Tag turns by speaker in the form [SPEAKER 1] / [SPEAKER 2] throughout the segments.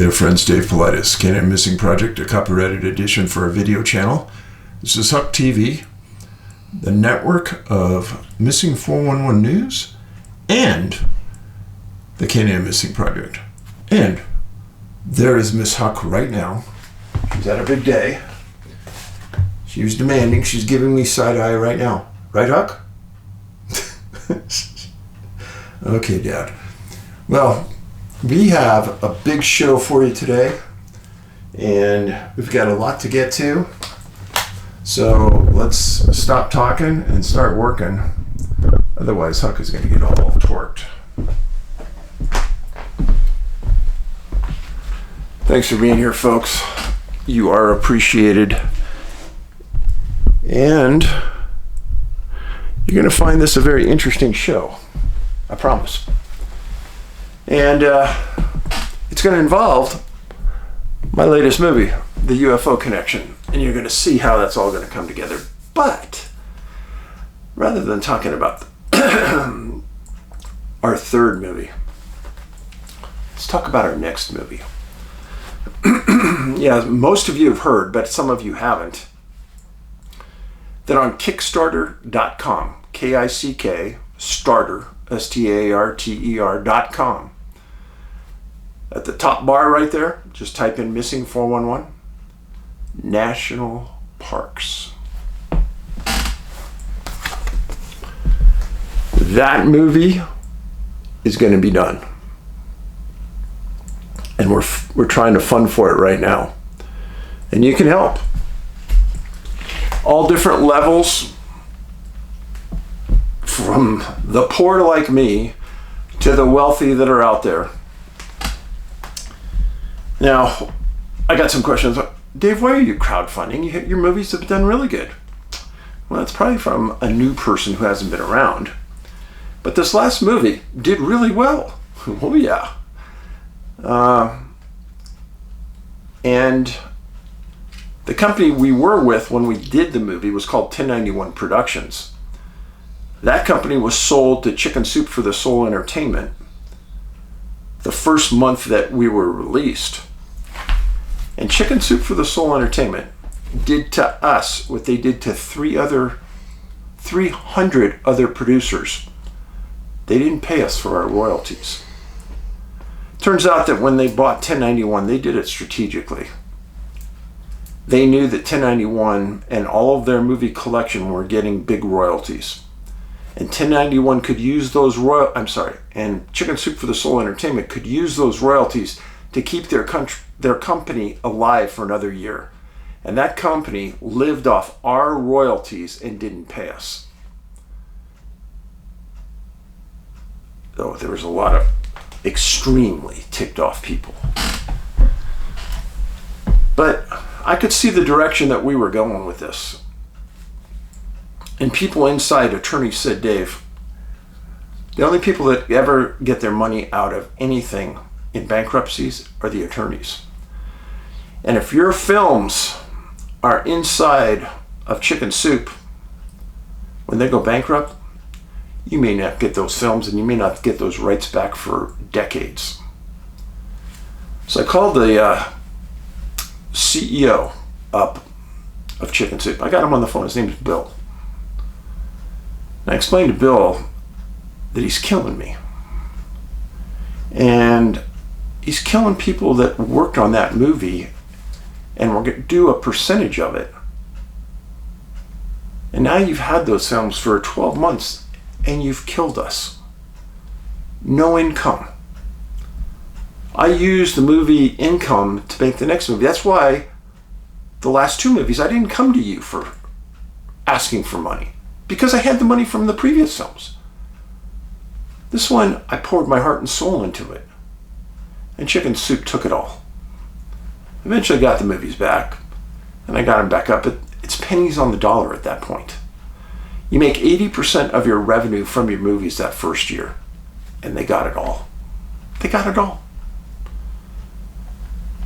[SPEAKER 1] Dear friends, Dave Paulides, CanAm Missing Project, a copyrighted edition for our video channel. This is Huck TV, the network of Missing 411 News and the CanAm Missing Project. And there is Miss Huck right now. She's had a big day. She was demanding. She's giving me side eye right now. Right, Huck? Okay, Dad. Well, we have a big show for you today, and we've got a lot to get to. So let's stop talking and start working. Otherwise, Huck is going to get all torqued. Thanks for being here, folks. You are appreciated. And you're going to find this a very interesting show. I promise. And it's going to involve my latest movie, The UFO Connection. And you're going to see how that's all going to come together. But rather than talking about our third movie, let's talk about our next movie. Yeah, most of you have heard, but some of you haven't, that on Kickstarter.com, K-I-C-K, starter, STARTER.com. At the top bar right there, just type in Missing 411 National Parks. That movie is going to be done. And we're trying to fund for it right now. And you can help. All different levels, from the poor like me to the wealthy that are out there. Now, I got some questions. Dave, why are you crowdfunding? Your movies have done really good. Well, that's probably from a new person who hasn't been around. But this last movie did really well. Oh, yeah. And the company we were with when we did the movie was called 1091 Productions. That company was sold to Chicken Soup for the Soul Entertainment the first month that we were released. And Chicken Soup for the Soul Entertainment did to us what they did to 300 other producers. They didn't pay us for our royalties. Turns out that when they bought 1091, they did it strategically. They knew that 1091 and all of their movie collection were getting big royalties. And 1091 could use those and Chicken Soup for the Soul Entertainment could use those royalties to keep their company alive for another year. And that company lived off our royalties and didn't pay us. Though there was a lot of extremely ticked off people. But I could see the direction that we were going with this. And people inside, attorneys said, Dave, the only people that ever get their money out of anything in bankruptcies are the attorneys. And if your films are inside of Chicken Soup, when they go bankrupt, you may not get those films and you may not get those rights back for decades. So I called the CEO up of Chicken Soup. I got him on the phone. His name is Bill. And I explained to Bill that he's killing me. And he's killing people that worked on that movie, and we're going to do a percentage of it. And now you've had those films for 12 months and you've killed us. No income. I used the movie income to make the next movie. That's why the last two movies I didn't come to you for asking for money, because I had the money from the previous films. This one, I poured my heart and soul into it. And Chicken Soup took it all. Eventually I got the movies back, and I got them back up. It's pennies on the dollar at that point. You make 80% of your revenue from your movies that first year, and they got it all. They got it all.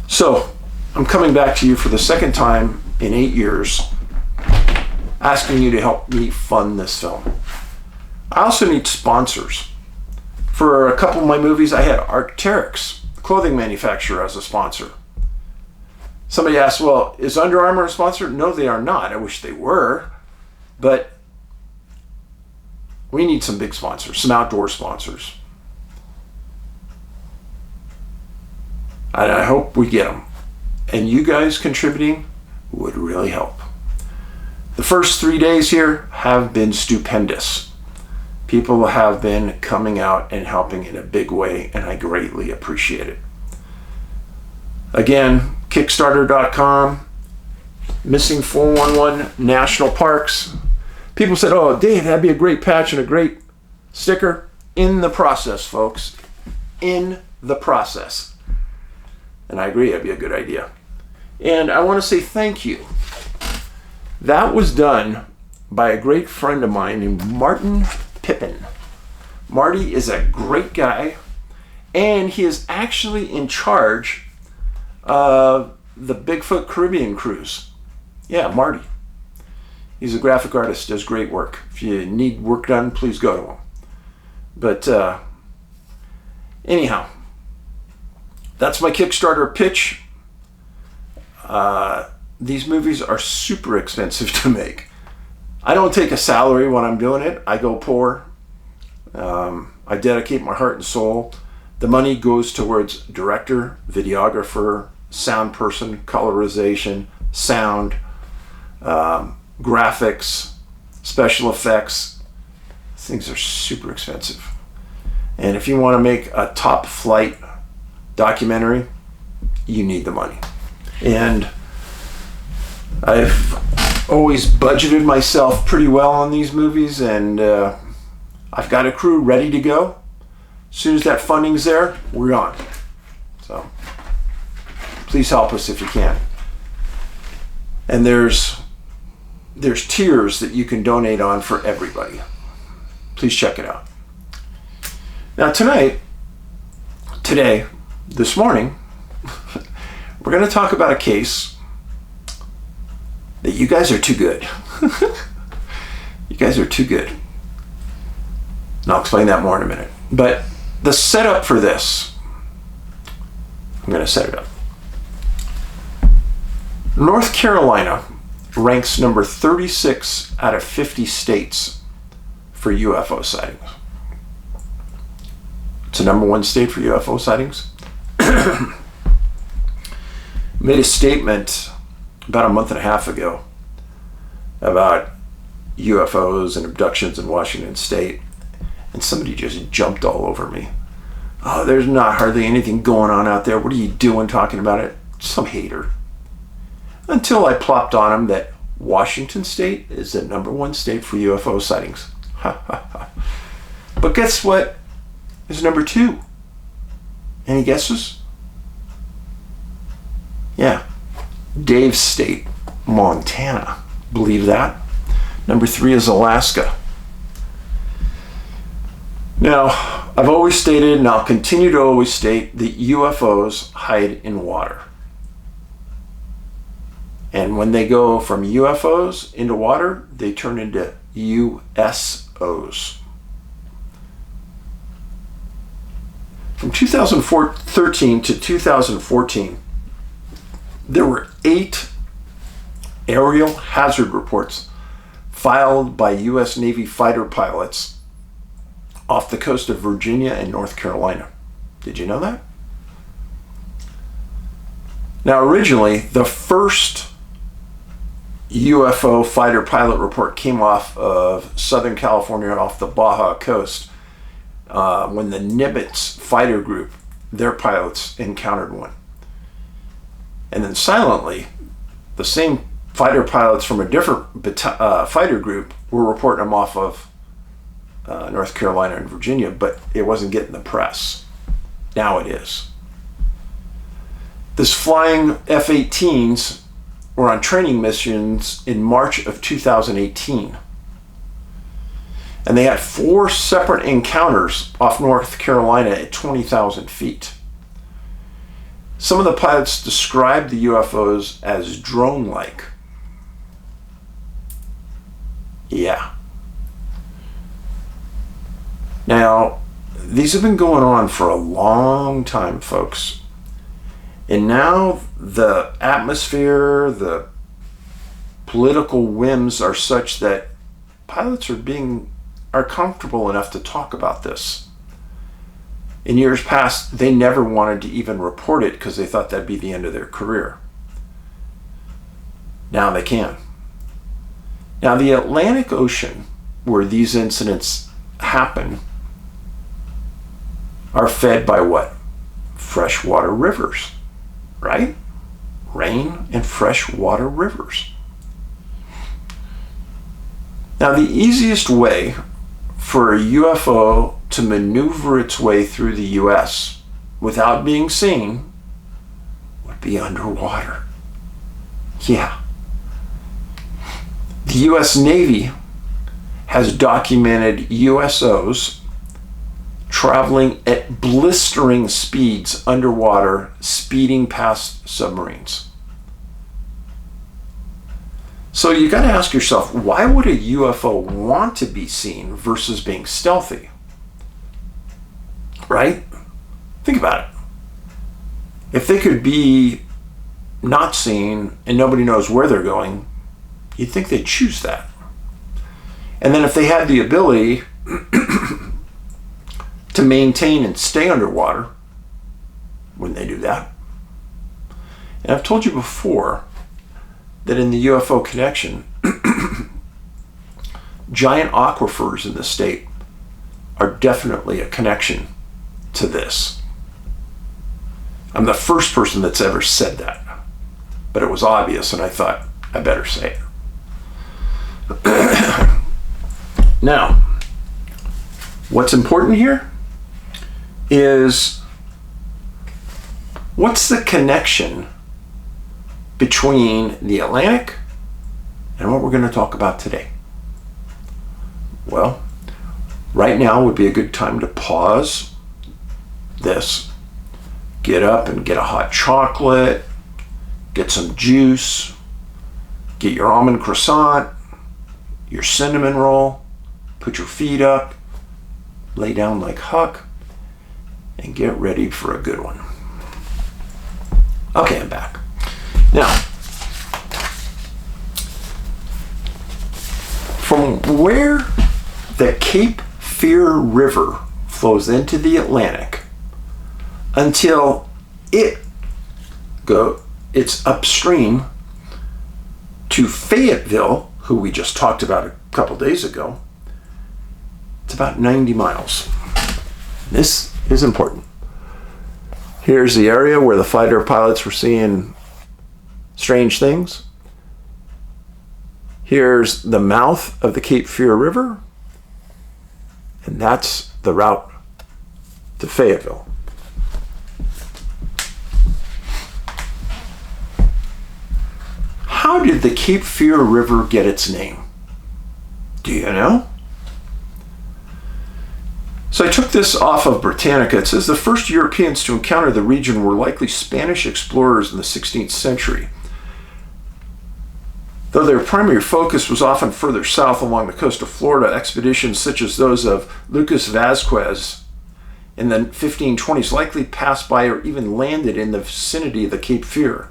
[SPEAKER 1] So, I'm coming back to you for the second time in 8 years, asking you to help me fund this film. I also need sponsors. For a couple of my movies, I had Arc'teryx clothing manufacturer as a sponsor. Somebody asked, well, is Under Armour a sponsor? No, they are not. I wish they were. But we need some big sponsors, some outdoor sponsors. And I hope we get them. And you guys contributing would really help. The first 3 days here have been stupendous. People have been coming out and helping in a big way, and I greatly appreciate it. Again, Kickstarter.com, Missing 411 National Parks. People said, oh, Dave, that'd be a great patch and a great sticker. In the process, folks. In the process. And I agree, that'd be a good idea. And I want to say thank you. That was done by a great friend of mine named Martin Pippin. Marty is a great guy, and he is actually in charge of the Bigfoot Caribbean cruise. Yeah, Marty. He's a graphic artist, does great work. If you need work done, please go to him. But anyhow, that's my Kickstarter pitch. These movies are super expensive to make. I don't take a salary when I'm doing it. I go poor. I dedicate my heart and soul. The money goes towards director, videographer, sound person, colorization, sound, graphics, special effects. Things are super expensive. And if you want to make a top flight documentary, you need the money. And I've always budgeted myself pretty well on these movies, and I've got a crew ready to go. As soon as that funding's there, we're on. So please help us if you can. And there's tiers that you can donate on for everybody. Please check it out. Now this morning, we're going to talk about a case that you guys are too good. You guys are too good. And I'll explain that more in a minute. But the setup for this, I'm going to set it up. North Carolina ranks number 36 out of 50 states for UFO sightings. It's the number one state for UFO sightings. Made a statement about a month and a half ago about UFOs and abductions in Washington State, and somebody just jumped all over me. Oh, there's not hardly anything going on out there. What are you doing talking about it? Some hater. Until I plopped on him that Washington State is the number one state for UFO sightings. But guess what is number two? Any guesses? Yeah, Dave's state, Montana. Believe that? Number three is Alaska. Now, I've always stated, and I'll continue to always state, that UFOs hide in water. And when they go from UFOs into water, they turn into USOs. From 2013 to 2014, there were 8 aerial hazard reports filed by U.S. Navy fighter pilots off the coast of Virginia and North Carolina. Did you know that? Now, originally, the first UFO fighter pilot report came off of Southern California off the Baja coast when the NABS fighter group, their pilots, encountered one. And then silently, the same fighter pilots from a different fighter group were reporting them off of North Carolina and Virginia, but it wasn't getting the press. Now it is. This flying F-18s were on training missions in March of 2018. And they had 4 separate encounters off North Carolina at 20,000 feet. Some of the pilots described the UFOs as drone-like. Yeah. Now, these have been going on for a long time, folks. And now the atmosphere, the political whims are such that pilots are comfortable enough to talk about this. In years past, they never wanted to even report it because they thought that'd be the end of their career. Now they can. Now, the Atlantic Ocean, where these incidents happen, are fed by what? Freshwater rivers, right? Rain and freshwater rivers. Now, the easiest way for a UFO to maneuver its way through the U.S. without being seen would be underwater. Yeah. The U.S. Navy has documented USOs traveling at blistering speeds underwater, speeding past submarines. So you got to ask yourself, why would a UFO want to be seen versus being stealthy? Right? Think about it. If they could be not seen and nobody knows where they're going, you'd think they'd choose that. And then if they had the ability to maintain and stay underwater, wouldn't they do that? And I've told you before that in the UFO connection, giant aquifers in the state are definitely a connection to this. I'm the first person that's ever said that, but it was obvious and I thought I better say it. Now, what's important here is what's the connection between the Atlantic and what we're going to talk about today? Well, right now would be a good time to pause this, get up and get a hot chocolate, get some juice, get your almond croissant, your cinnamon roll, put your feet up, lay down like Huck, and get ready for a good one. Okay, I'm back. Now, from where the Cape Fear River flows into the Atlantic until it's upstream to Fayetteville, who we just talked about a couple days ago, it's about 90 miles. This is important. Here's the area where the fighter pilots were seeing strange things. Here's the mouth of the Cape Fear River, and that's the route to Fayetteville. How did the Cape Fear River get its name? Do you know? So I took this off of Britannica. It says the first Europeans to encounter the region were likely Spanish explorers in the 16th century. Though their primary focus was often further south along the coast of Florida, expeditions such as those of Lucas Vasquez in the 1520s likely passed by or even landed in the vicinity of the Cape Fear.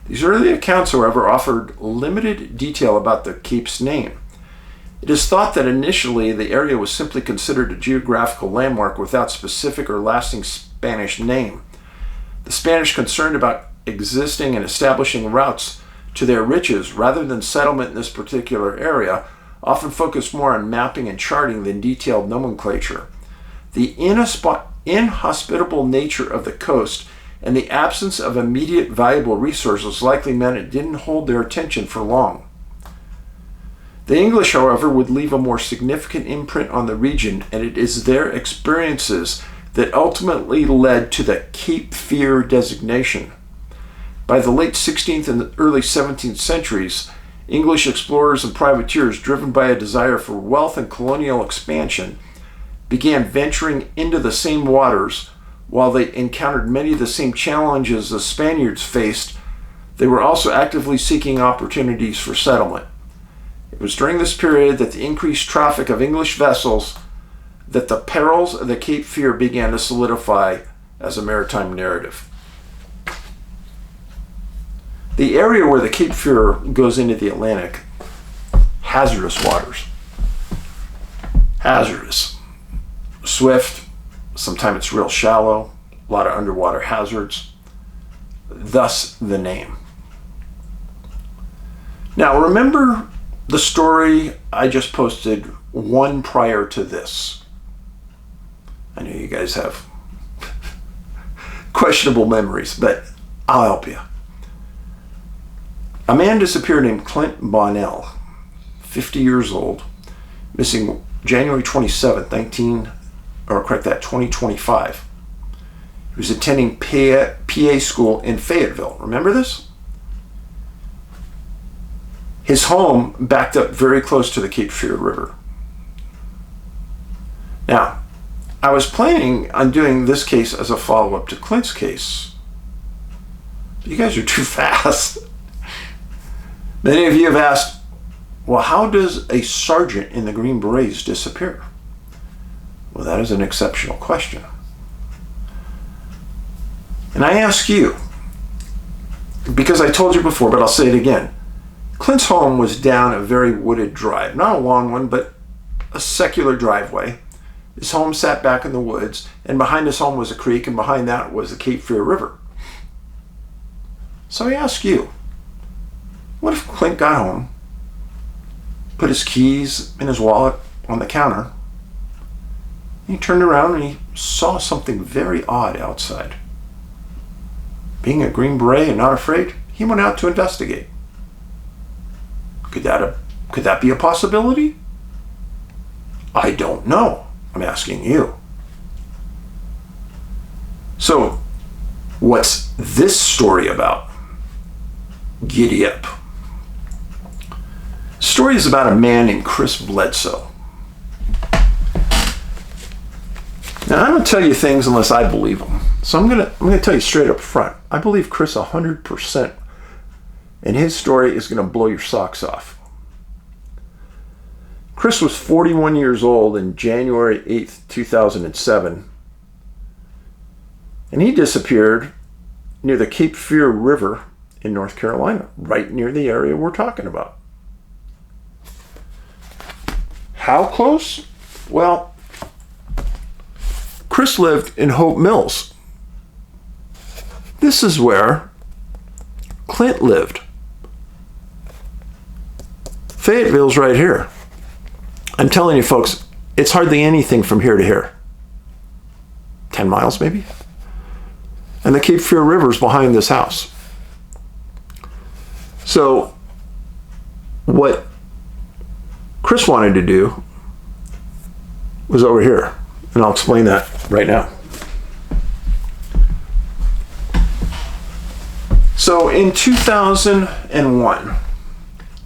[SPEAKER 1] These early accounts, however, offered limited detail about the Cape's name. It is thought that initially the area was simply considered a geographical landmark without specific or lasting Spanish name. The Spanish, concerned about existing and establishing routes to their riches rather than settlement in this particular area, often focused more on mapping and charting than detailed nomenclature. The inhospitable nature of the coast and the absence of immediate valuable resources likely meant it didn't hold their attention for long. The English, however, would leave a more significant imprint on the region, and it is their experiences that ultimately led to the Cape Fear designation. By the late 16th and early 17th centuries, English explorers and privateers, driven by a desire for wealth and colonial expansion, began venturing into the same waters. While they encountered many of the same challenges the Spaniards faced, they were also actively seeking opportunities for settlement. It was during this period that the increased traffic of English vessels that the perils of the Cape Fear began to solidify as a maritime narrative. The area where the Cape Fear goes into the Atlantic, hazardous waters. Hazardous. Swift, sometimes it's real shallow, a lot of underwater hazards, thus the name. Now remember the story I just posted one prior to this. I know you guys have questionable memories, but I'll help you. A man disappeared named Clint Bonnell, 50 years old, missing January 27th, 2025. He was attending PA school in Fayetteville. Remember this? His home backed up very close to the Cape Fear River. Now, I was planning on doing this case as a follow-up to Clint's case. But you guys are too fast. Many of you have asked, well, how does a sergeant in the Green Berets disappear? Well, that is an exceptional question. And I ask you, because I told you before, but I'll say it again. Clint's home was down a very wooded drive, not a long one, but a secular driveway. His home sat back in the woods, and behind his home was a creek, and behind that was the Cape Fear River. So I ask you, what if Clint got home, put his keys in his wallet on the counter, and he turned around and he saw something very odd outside? Being a Green Beret and not afraid, he went out to investigate. Could that be a possibility? I don't know. I'm asking you. So, what's this story about? Giddy up. The story is about a man named Chris Bledsoe. Now, I don't tell you things unless I believe them. So I'm gonna tell you straight up front. I believe Chris 100%, and his story is gonna blow your socks off. Chris was 41 years old in January 8th, 2007, and he disappeared near the Cape Fear River in North Carolina, right near the area we're talking about. How close? Well, Chris lived in Hope Mills. This is where Clint lived. Fayetteville's right here. I'm telling you folks, it's hardly anything from here to here. 10 miles maybe? And the Cape Fear River's behind this house. So what Chris wanted to do was over here. And I'll explain that right now. So in 2001,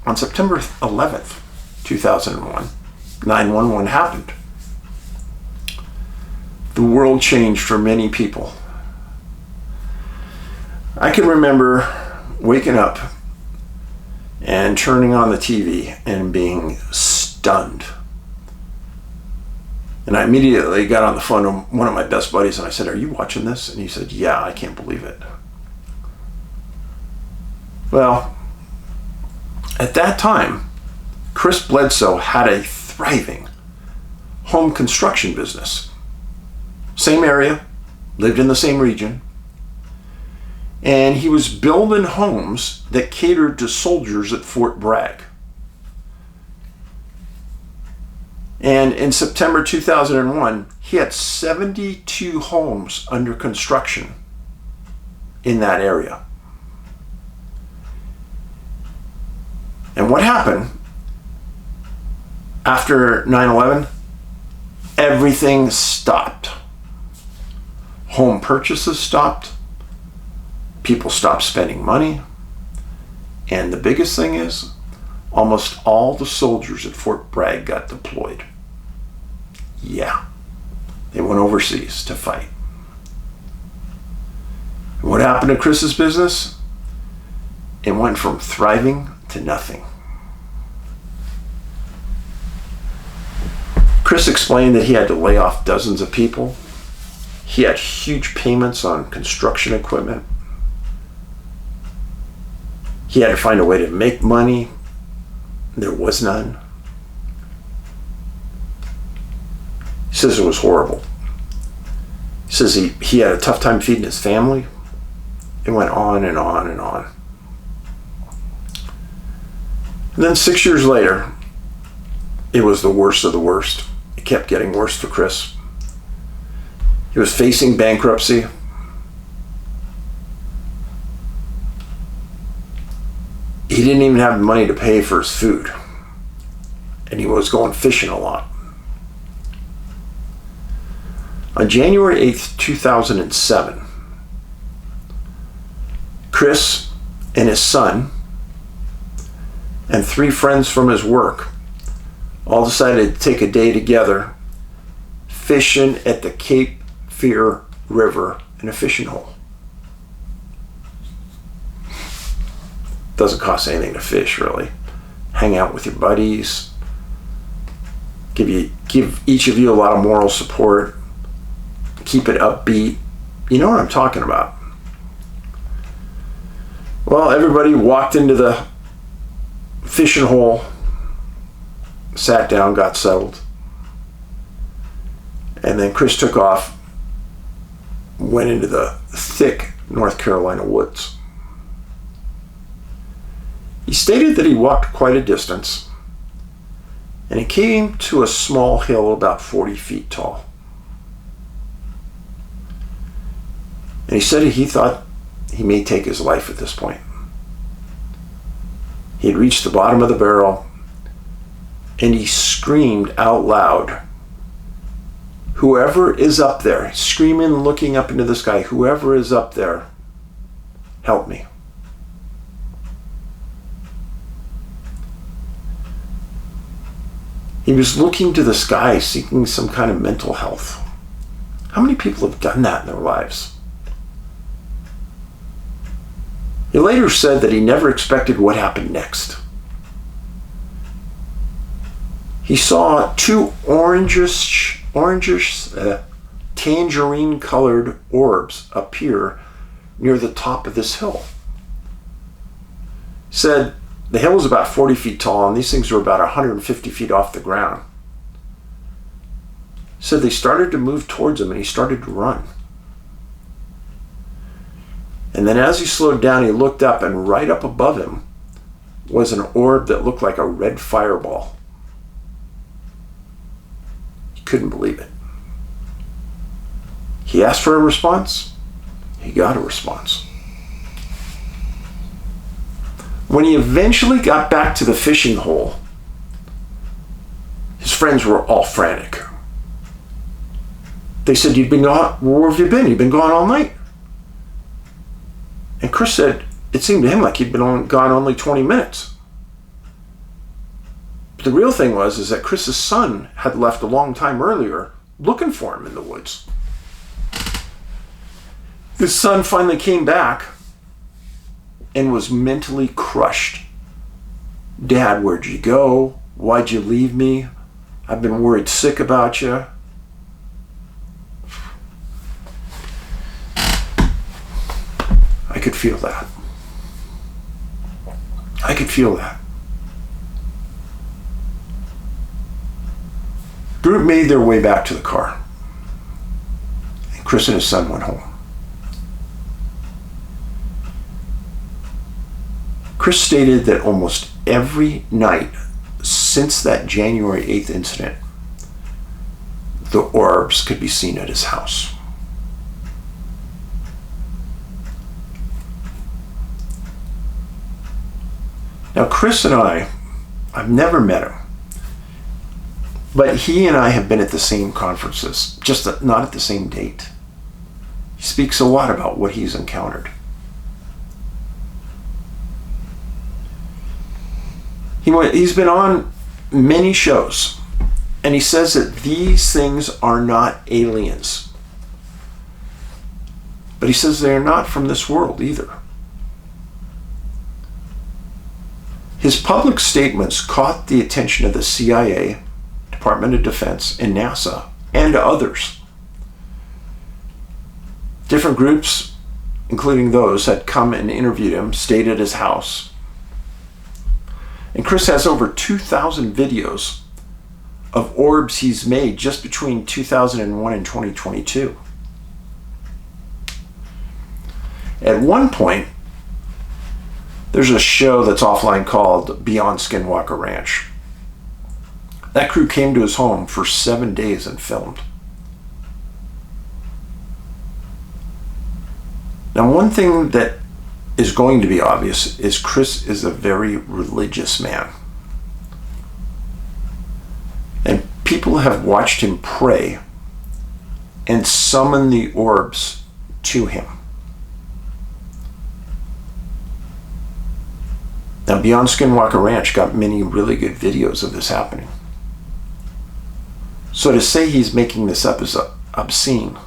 [SPEAKER 1] on September 11th, 2001, 9/11 happened. The world changed for many people. I can remember waking up and turning on the TV and being stunned. And I immediately got on the phone to one of my best buddies and I said, "Are you watching this?" And he said, "Yeah, I can't believe it." Well, at that time, Chris Bledsoe had a thriving home construction business. Same area, lived in the same region, and he was building homes that catered to soldiers at Fort Bragg. And in September 2001, he had 72 homes under construction in that area. And what happened after 9/11? Everything stopped. Home purchases stopped. People stopped spending money. And the biggest thing is, almost all the soldiers at Fort Bragg got deployed. Yeah, they went overseas to fight. And what happened to Chris's business? It went from thriving to nothing. Chris explained that he had to lay off dozens of people. He had huge payments on construction equipment. He had to find a way to make money. There was none. He says it was horrible. He says he had a tough time feeding his family. It went on and on and on. And then 6 years later, it was the worst of the worst. It kept getting worse for Chris. He was facing bankruptcy. He didn't even have the money to pay for his food. And he was going fishing a lot. On January 8th, 2007, Chris and his son and 3 friends from his work all decided to take a day together fishing at the Cape Fear River in a fishing hole. Doesn't cost anything to fish, really. Hang out with your buddies. Give each of you a lot of moral support. Keep it upbeat. You know what I'm talking about. Well, everybody walked into the fishing hole, sat down, got settled. And then Chris took off, went into the thick North Carolina woods. He stated that he walked quite a distance, and he came to a small hill about 40 feet tall. And he said he thought he may take his life at this point. He had reached the bottom of the barrel, and he screamed out loud, "Whoever is up there," screaming, looking up into the sky, "Whoever is up there, help me." He was looking to the sky, seeking some kind of mental health. How many people have done that in their lives? He later said that he never expected what happened next. He saw 2 orangish, tangerine-colored orbs appear near the top of this hill. He said the hill was about 40 feet tall, and these things were about 150 feet off the ground. He said they started to move towards him, and he started to run. And then as he slowed down, he looked up, and right up above him was an orb that looked like a red fireball. He couldn't believe it. He asked for a response. He got a response. When he eventually got back to the fishing hole, his friends were all frantic. They said, "You've been gone. Where have you been? You've been gone all night." And Chris said it seemed to him like he'd been gone only 20 minutes. But the real thing was that Chris's son had left a long time earlier looking for him in the woods. His son finally came back and was mentally crushed. "Dad, where'd you go? Why'd you leave me? I've been worried sick about you." I could feel that. I could feel that. The group made their way back to the car, and Chris and his son went home. Chris stated that almost every night since that January 8th incident, the orbs could be seen at his house. Now, Chris and I've never met him, but he and I have been at the same conferences, just not at the same date. He speaks a lot about what he's encountered. He's been on many shows, and he says that these things are not aliens. But he says they're not from this world either. His public statements caught the attention of the CIA, Department of Defense and NASA and others. Different groups, including those that come and interviewed him, stayed at his house. And Chris has over 2,000 videos of orbs he's made just between 2001 and 2022. At one point, there's a show that's offline called Beyond Skinwalker Ranch. That crew came to his home for 7 days and filmed. Now, one thing that is going to be obvious is Chris is a very religious man. And people have watched him pray and summon the orbs to him. Now, Beyond Skinwalker Ranch got many really good videos of this happening. So to say he's making this up is obscene.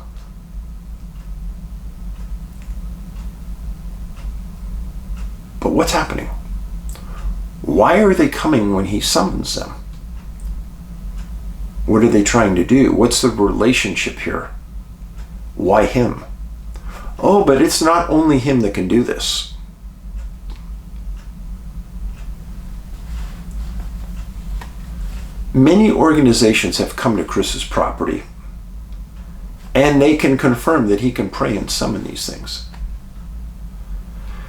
[SPEAKER 1] But what's happening? Why are they coming when he summons them? What are they trying to do? What's the relationship here? Why him? Oh, but it's not only him that can do this. Many organizations have come to Chris's property, and they can confirm that he can pray and summon these things.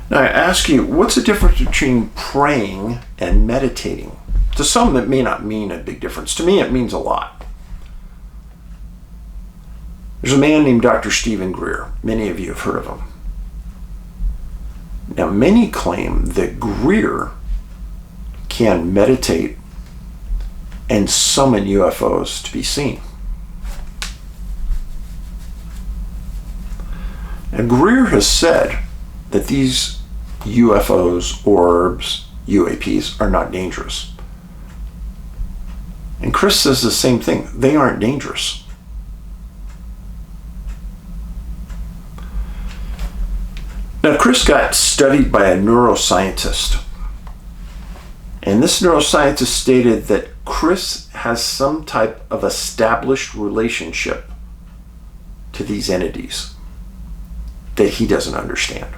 [SPEAKER 1] Now I ask you, what's the difference between praying and meditating? To some, that may not mean a big difference. To me, it means a lot. There's a man named Dr. Stephen Greer. Many of you have heard of him. Now, many claim that Greer can meditate and summon UFOs to be seen. And Greer has said that these UFOs, orbs, UAPs are not dangerous. And Chris says the same thing. They aren't dangerous. Now, Chris got studied by a neuroscientist. And this neuroscientist stated that Chris has some type of established relationship to these entities that he doesn't understand.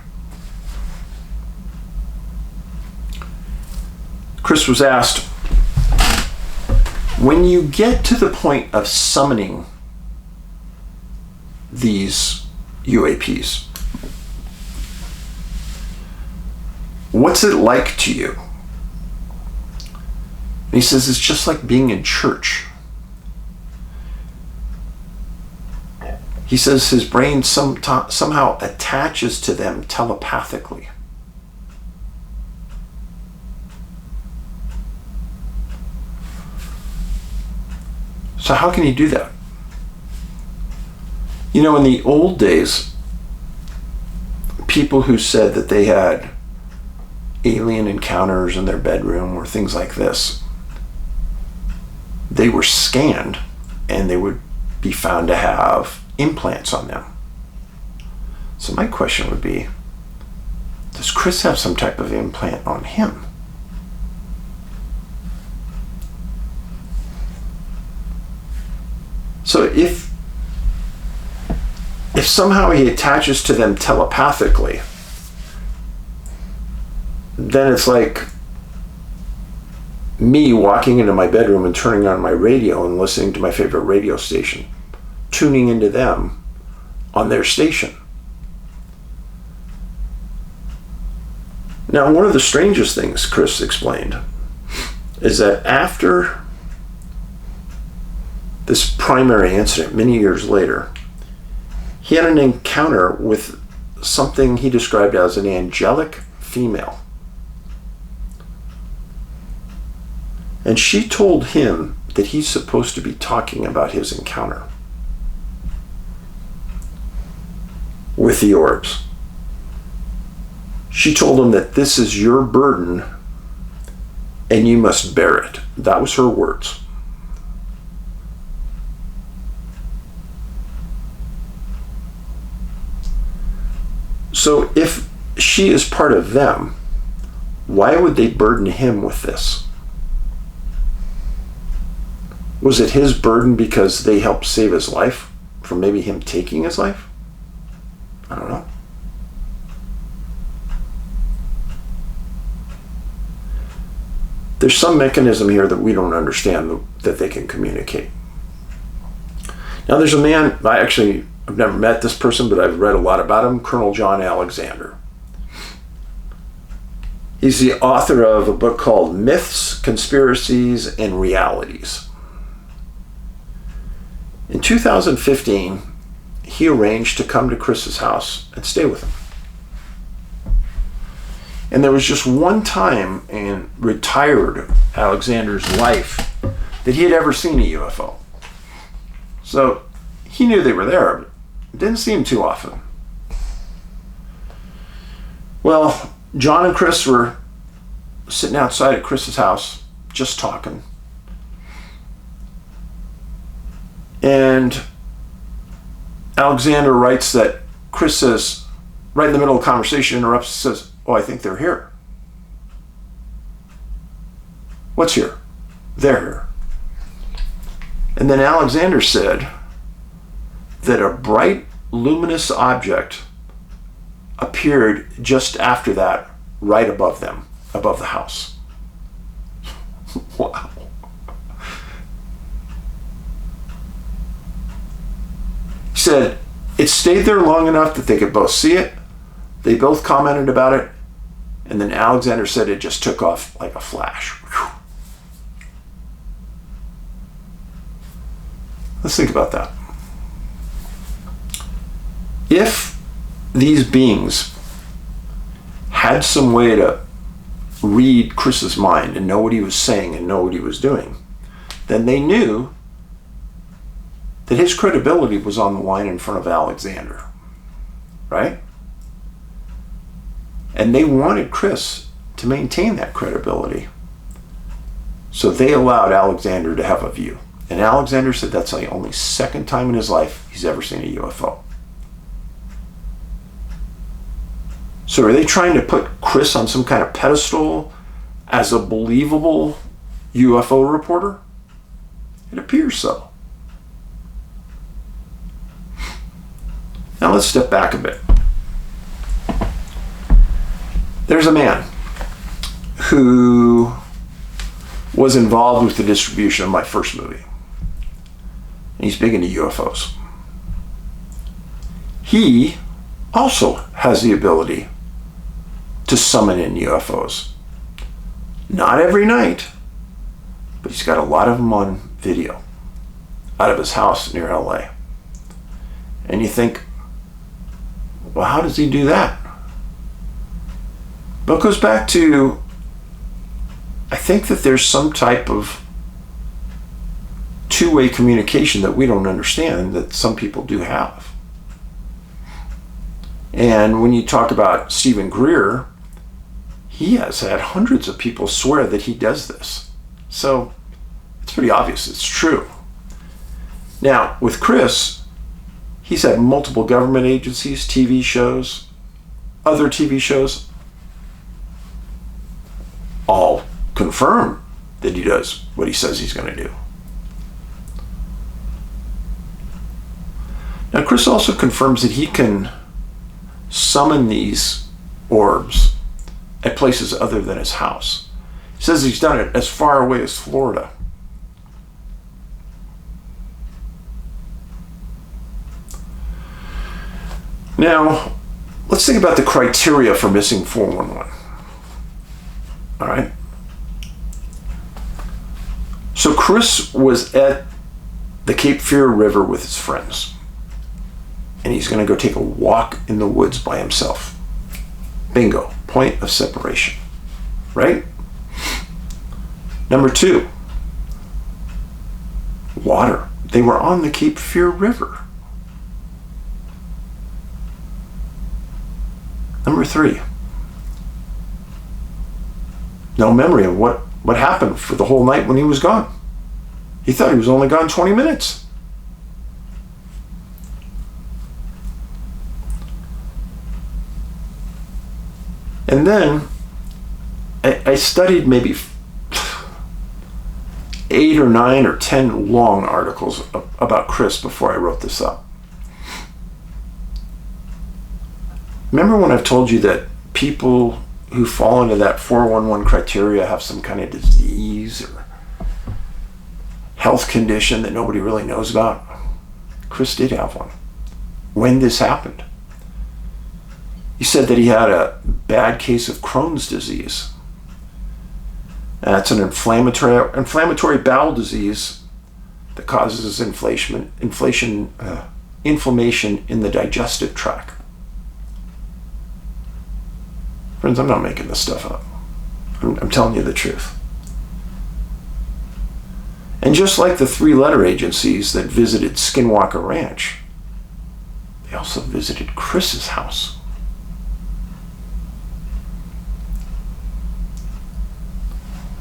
[SPEAKER 1] Chris was asked, when you get to the point of summoning these UAPs, what's it like to you? And he says it's just like being in church. He says his brain somehow attaches to them telepathically. So how can he do that? You know, in the old days, people who said that they had alien encounters in their bedroom or things like this, they were scanned and they would be found to have implants on them. So my question would be, does Chris have some type of implant on him? So if somehow he attaches to them telepathically, then it's like me walking into my bedroom and turning on my radio and listening to my favorite radio station, tuning into them on their station. Now, one of the strangest things Chris explained is that after this primary incident, many years later, he had an encounter with something he described as an angelic female. And she told him that he's supposed to be talking about his encounter with the orbs. She told him that this is your burden and you must bear it. That was her words. So if she is part of them, why would they burden him with this? Was it his burden because they helped save his life from maybe him taking his life? I don't know. There's some mechanism here that we don't understand that they can communicate. Now there's a man, I've never met this person, but I've read a lot about him, Colonel John Alexander. He's the author of a book called Myths, Conspiracies, and Realities. In 2015, he arranged to come to Chris's house and stay with him. And there was just one time in retired Alexander's life that he had ever seen a UFO. So he knew they were there, but it didn't see him too often. Well, John and Chris were sitting outside at Chris's house, just talking. And Alexander writes that Chris says, right in the middle of the conversation, interrupts and says, "Oh, I think they're here." "What's here?" "They're here." And then Alexander said that a bright, luminous object appeared just after that, right above them, above the house. Wow. He said it stayed there long enough that they could both see it. They both commented about it. And then Alexander said it just took off like a flash. Whew. Let's think about that. If these beings had some way to read Chris's mind and know what he was saying and know what he was doing, then they knew that his credibility was on the line in front of Alexander, right? And they wanted Chris to maintain that credibility. So they allowed Alexander to have a view. And Alexander said that's the only second time in his life he's ever seen a UFO. So are they trying to put Chris on some kind of pedestal as a believable UFO reporter? It appears so. Now let's step back a bit. There's a man who was involved with the distribution of my first movie. And he's big into UFOs. He also has the ability to summon in UFOs. Not every night, but he's got a lot of them on video out of his house near LA. And you think, well, how does he do that? But it goes back to, I think that there's some type of two-way communication that we don't understand that some people do have. And when you talk about Stephen Greer, he has had hundreds of people swear that he does this. So it's pretty obvious it's true. Now, with Chris, he's had multiple government agencies, TV shows, other TV shows, all confirm that he does what he says he's going to do. Now, Chris also confirms that he can summon these orbs at places other than his house. He says he's done it as far away as Florida. Now, let's think about the criteria for missing 411. All right. So Chris was at the Cape Fear River with his friends. And he's going to go take a walk in the woods by himself. Bingo. Point of separation. Right? Number 2. Water. They were on the Cape Fear River. Number 3. No memory of what happened for the whole night when he was gone. He thought he was only gone 20 minutes. And then I studied maybe 8 or 9 or 10 long articles about Chris before I wrote this up. Remember when I've told you that people who fall into that 411 criteria have some kind of disease or health condition that nobody really knows about? Chris did have one when this happened. He said that he had a bad case of Crohn's disease. That's an inflammatory bowel disease that causes inflammation in the digestive tract. Friends, I'm not making this stuff up. I'm telling you the truth. And just like the 3-letter agencies that visited Skinwalker Ranch, they also visited Chris's house.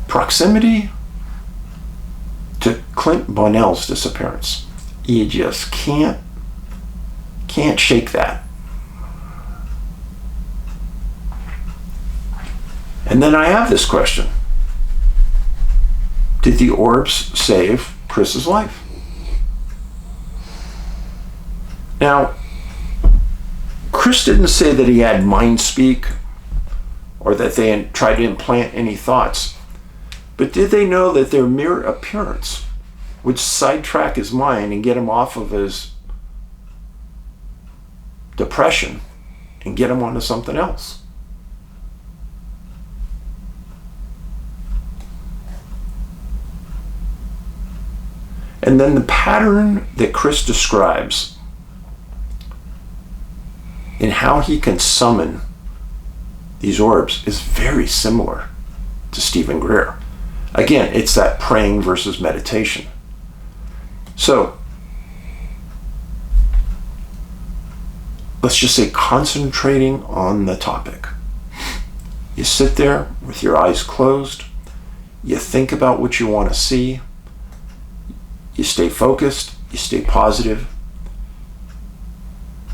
[SPEAKER 1] Proximity to Clint Bonnell's disappearance. You just can't shake that. And then I have this question. Did the orbs save Chris's life? Now, Chris didn't say that he had mind speak or that they tried to implant any thoughts. But did they know that their mere appearance would sidetrack his mind and get him off of his depression and get him onto something else? And then the pattern that Chris describes in how he can summon these orbs is very similar to Stephen Greer. Again, it's that praying versus meditation. So, let's just say concentrating on the topic. You sit there with your eyes closed. You think about what you want to see. You stay focused. You stay positive.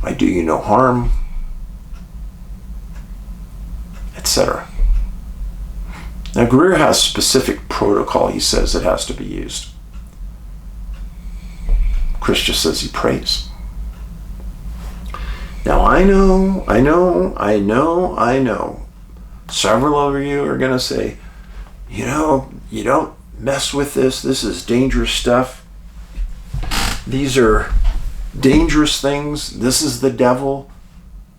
[SPEAKER 1] I do you no harm, etc. Now, Greer has specific protocol, he says, that has to be used. Chris just says he prays. Now, I know. Several of you are going to say, you don't mess with this. This is dangerous stuff. These are dangerous things. This is the devil.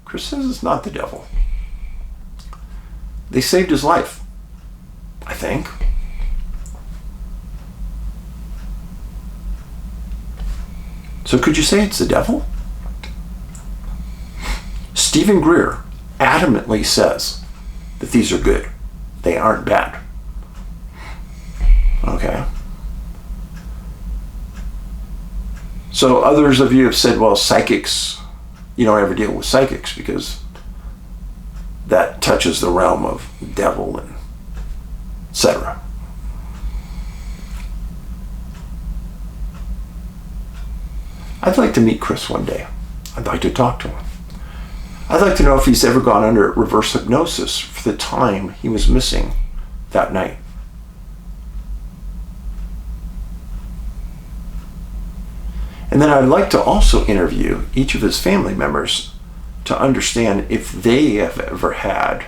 [SPEAKER 1] Chris says it's not the devil. They saved his life, I think. So could you say it's the devil? Stephen Greer adamantly says that these are good. They aren't bad. Okay. So others of you have said, well, psychics, you don't ever deal with psychics because that touches the realm of devil and etc. I'd like to meet Chris one day. I'd like to talk to him. I'd like to know if he's ever gone under reverse hypnosis for the time he was missing that night. And then I'd like to also interview each of his family members to understand if they have ever had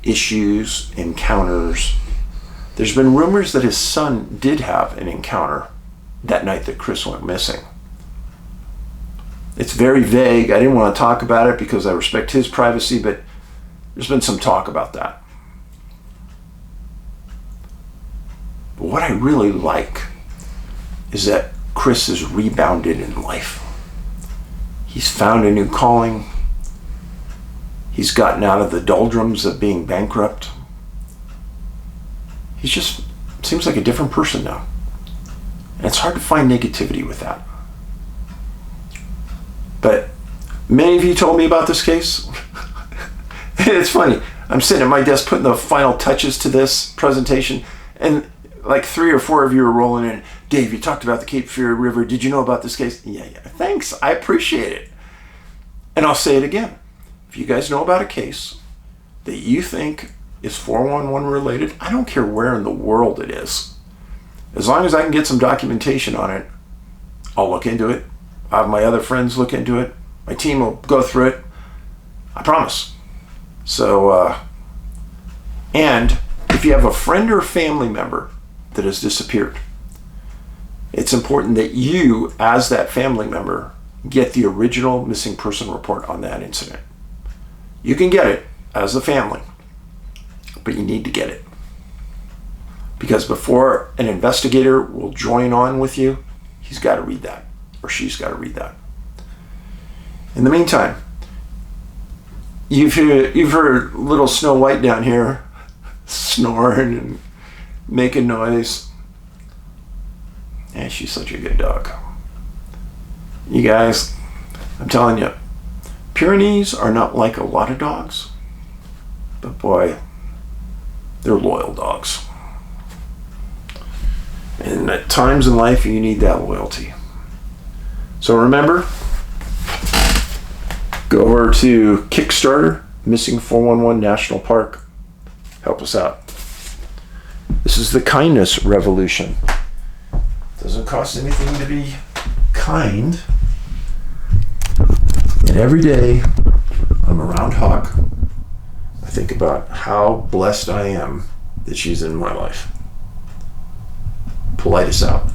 [SPEAKER 1] issues, encounters. There's been rumors that his son did have an encounter that night that Chris went missing. It's very vague. I didn't want to talk about it because I respect his privacy, but there's been some talk about that. But what I really like is that Chris has rebounded in life. He's found a new calling. He's gotten out of the doldrums of being bankrupt. He just seems like a different person now. And it's hard to find negativity with that. But many of you told me about this case. It's funny. I'm sitting at my desk putting the final touches to this presentation, and like 3 or 4 of you are rolling in. Dave, you talked about the Cape Fear River. Did you know about this case? Yeah. Thanks. I appreciate it. And I'll say it again. If you guys know about a case that you think is 411 related, I don't care where in the world it is. As long as I can get some documentation on it, I'll look into it. I'll have my other friends look into it. My team will go through it. I promise. So, and if you have a friend or family member that has disappeared, it's important that you, as that family member, get the original missing person report on that incident. You can get it as a family, but you need to get it. Because before an investigator will join on with you, he's got to read that, or she's got to read that. In the meantime, you've heard little Snow White down here snoring and making noise. And she's such a good dog. You guys, I'm telling you, Pyrenees are not like a lot of dogs, but boy, they're loyal dogs. And at times in life, you need that loyalty. So remember, go over to Kickstarter, Missing 411 National Park. Help us out. This is the kindness revolution. Doesn't cost anything to be kind. And every day I'm around Hawk, I think about how blessed I am that she's in my life. Paulides out.